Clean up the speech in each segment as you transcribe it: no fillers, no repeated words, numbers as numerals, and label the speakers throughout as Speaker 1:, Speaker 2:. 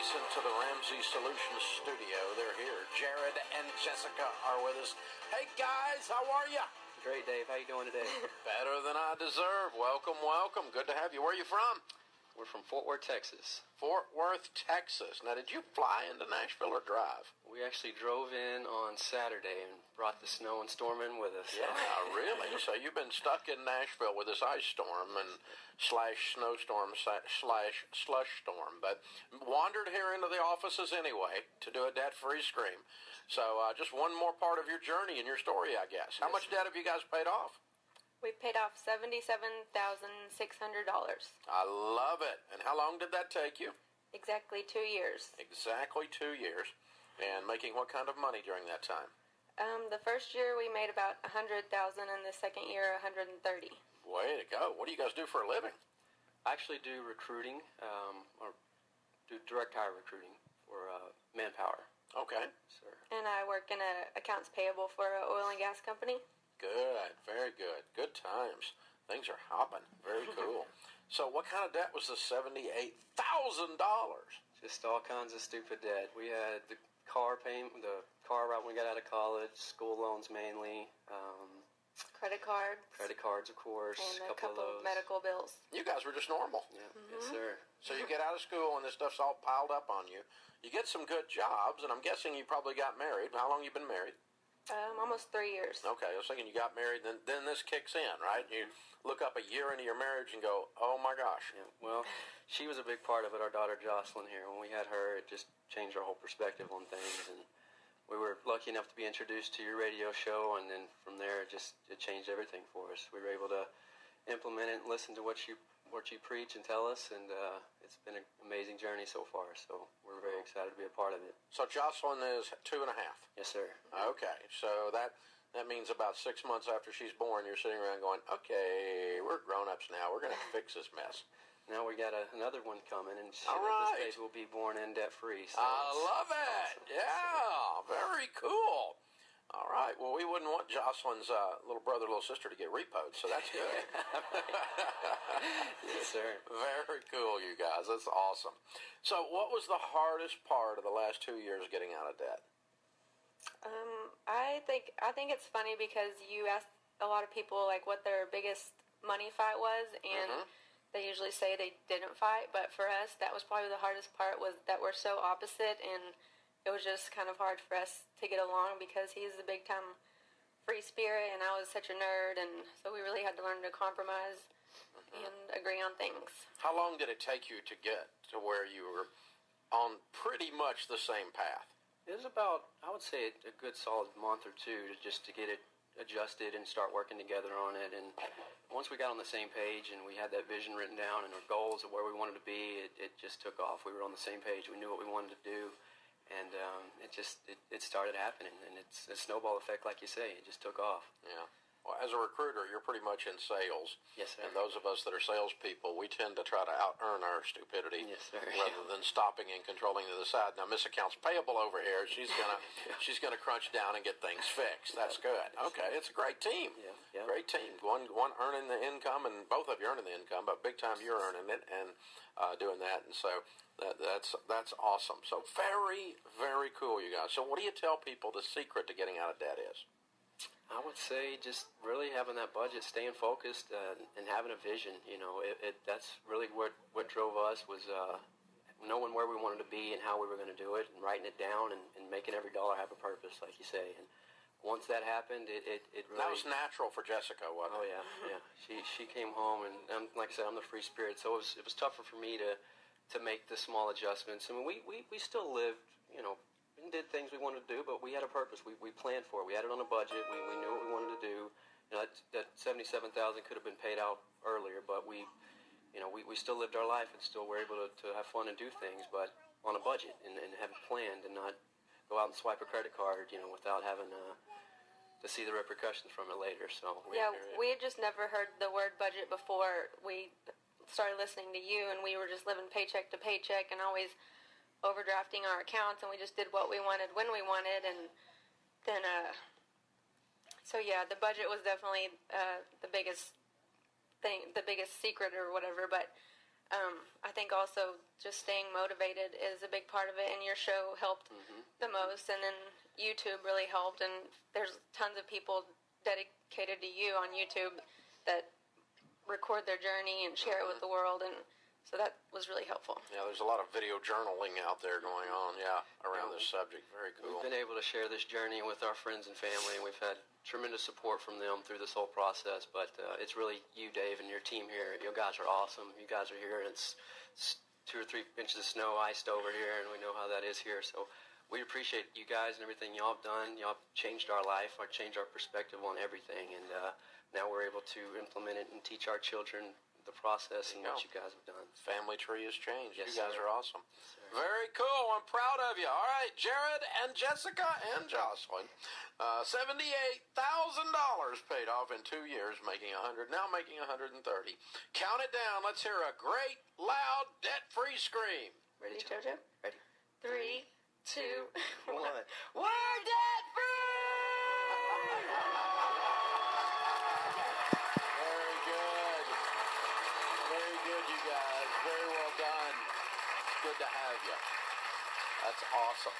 Speaker 1: into the Ramsey Solutions studio. They're here. Jerod and Jessica are with us. Hey guys, how are you?
Speaker 2: Great, Dave. How you doing today?
Speaker 1: Better than I deserve. Welcome, welcome. Good to have you. Where are you from?
Speaker 2: We're from Fort Worth, Texas.
Speaker 1: Fort Worth, Texas. Now, did you fly into Nashville or drive?
Speaker 2: We actually drove in on Saturday and brought the snow and storm in with us.
Speaker 1: Yeah, really? So you've been stuck in Nashville with this ice storm and slash snowstorm slash slush storm, but wandered here into the offices anyway to do a debt-free scream. So just one more part of your journey and your story, I guess. How much debt have you guys paid off?
Speaker 3: We paid off $77,600.
Speaker 1: I love it. And how long did that take you?
Speaker 3: Exactly 2 years.
Speaker 1: Exactly 2 years. And making what kind of money during that time?
Speaker 3: The first year we made about $100,000, and the second year $130,000.
Speaker 1: Way to go. What do you guys do for a living?
Speaker 2: I actually do recruiting, or do direct hire recruiting for Manpower.
Speaker 1: Okay.
Speaker 2: Sir.
Speaker 3: And I work in accounts payable for an oil and gas company.
Speaker 1: Good. Very good. Good times. Things are hopping. Very cool. So what kind of debt was the $78,000?
Speaker 2: Just all kinds of stupid debt. We had the car payment, the car right when we got out of college, school loans mainly,
Speaker 3: Credit cards.
Speaker 2: credit cards, of course,
Speaker 3: And a
Speaker 2: couple
Speaker 3: couple
Speaker 2: of
Speaker 3: of medical bills.
Speaker 1: You guys were just normal.
Speaker 2: Yeah. Yes, sir.
Speaker 1: So you get out of school and this stuff's all piled up on you. You get some good jobs, and I'm guessing you probably got married. How long you been married?
Speaker 3: Almost 3 years.
Speaker 1: Okay, I was thinking you got married, then this kicks in, right? You look up a year into your marriage and go, oh my gosh.
Speaker 2: Yeah. Well, she was a big part of it, our daughter Jocelyn here. When we had her, it just changed our whole perspective on things, and we were lucky enough to be introduced to your radio show, and then from there it changed everything for us. We were able to implement it and listen to what you preach and tell us, and it's been an amazing journey so far, so we're very excited to be a part of it.
Speaker 1: So Jocelyn is 2.5.
Speaker 2: Yes, sir.
Speaker 1: Okay, so that means about 6 months after she's born, you're sitting around going, okay, we're grown-ups now. We're going to fix this mess.
Speaker 2: Now we got another one coming, and
Speaker 1: All right.
Speaker 2: this baby will be born in debt-free. So
Speaker 1: I love it.
Speaker 2: Awesome.
Speaker 1: Yeah, very cool. All right, well, we wouldn't want Jocelyn's little brother, little sister to get repoed, so that's good.
Speaker 2: Yes, sir.
Speaker 1: Very cool, you guys. That's awesome. So what was the hardest part of the last 2 years getting out of debt?
Speaker 3: I think it's funny because you ask a lot of people like what their biggest money fight was, and they usually say they didn't fight. But for us, that was probably the hardest part, was that we're so opposite, and it was just kind of hard for us to get along because he's a big time free spirit and I was such a nerd, and so we really had to learn to compromise and agree on things.
Speaker 1: How long did it take you to get to where you were on pretty much the same path?
Speaker 2: It was about, I would say, a good solid month or two to get it adjusted and start working together on it. And once we got on the same page and we had that vision written down and our goals of where we wanted to be, it just took off. We were on the same page. We knew what we wanted to do, and it started happening. And it's a snowball effect, like you say. It just took off.
Speaker 1: Yeah. Well, as a recruiter, you're pretty much in sales.
Speaker 2: Yes, sir.
Speaker 1: And those of us that are salespeople, we tend to try to out-earn our stupidity.
Speaker 2: Yes, sir.
Speaker 1: Rather than stopping and controlling to the side. Now, Miss Accounts Payable over here, she's gonna crunch down and get things fixed. That's good. Okay, it's a great team.
Speaker 2: Yeah, yeah.
Speaker 1: Great team. One earning the income, and both of you earning the income, but big time you're earning it and doing that. And so that's awesome. So very, very cool, you guys. So what do you tell people the secret to getting out of debt is?
Speaker 2: I would say just really having that budget, staying focused, and having a vision. You know, that's really what drove us, was knowing where we wanted to be and how we were going to do it, and writing it down, and making every dollar have a purpose, like you say. And once that happened, it really...
Speaker 1: That was natural for Jessica, wasn't it?
Speaker 2: Oh, yeah. She came home, and like I said, I'm the free spirit, so it was tougher for me to make the small adjustments. I mean, we still lived, you know, and did things we wanted to do, but we had a purpose. We planned for it. We had it on a budget. We knew what we wanted to do. You know, that $77,000 could have been paid out earlier, but we still lived our life and still were able to have fun and do things, but on a budget and have it planned, and not go out and swipe a credit card, you know, without having to see the repercussions from it later. So
Speaker 3: we had just never heard the word budget before we started listening to you, and we were just living paycheck to paycheck and always overdrafting our accounts, and we just did what we wanted when we wanted. And then so yeah, the budget was definitely the biggest thing, the biggest secret or whatever. But I think also just staying motivated is a big part of it, and your show helped the most, and then YouTube really helped, and there's tons of people dedicated to you on YouTube that record their journey and share it with the world, and so that was really helpful.
Speaker 1: Yeah, there's a lot of video journaling out there going on, around this subject. Very cool.
Speaker 2: We've been able to share this journey with our friends and family, and we've had tremendous support from them through this whole process, but it's really you, Dave, and your team here. You guys are awesome. You guys are here, and it's 2 or 3 inches of snow iced over here, and we know how that is here, so we appreciate you guys and everything y'all have done. Y'all changed our life, or changed our perspective on everything, and now we're able to implement it and teach our children the process and what you guys have done.
Speaker 1: Family tree has changed.
Speaker 2: Yes,
Speaker 1: you guys
Speaker 2: sir.
Speaker 1: are awesome.
Speaker 2: Yes,
Speaker 1: Very cool. I'm proud of you. All right, Jerod and Jessica and Jocelyn, $78,000 paid off in 2 years, making $100. Now making $130. Count it down. Let's hear a great, loud, debt-free scream.
Speaker 2: Ready,
Speaker 3: Jojo?
Speaker 2: Ready?
Speaker 3: 3, 2, 1.
Speaker 2: We're debt-free!
Speaker 1: Very good. Very good, you guys. Very well done. Good to have you. That's awesome.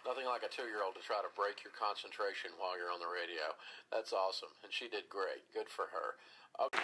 Speaker 1: Nothing like a 2-year-old to try to break your concentration while you're on the radio. That's awesome. And she did great. Good for her. Okay.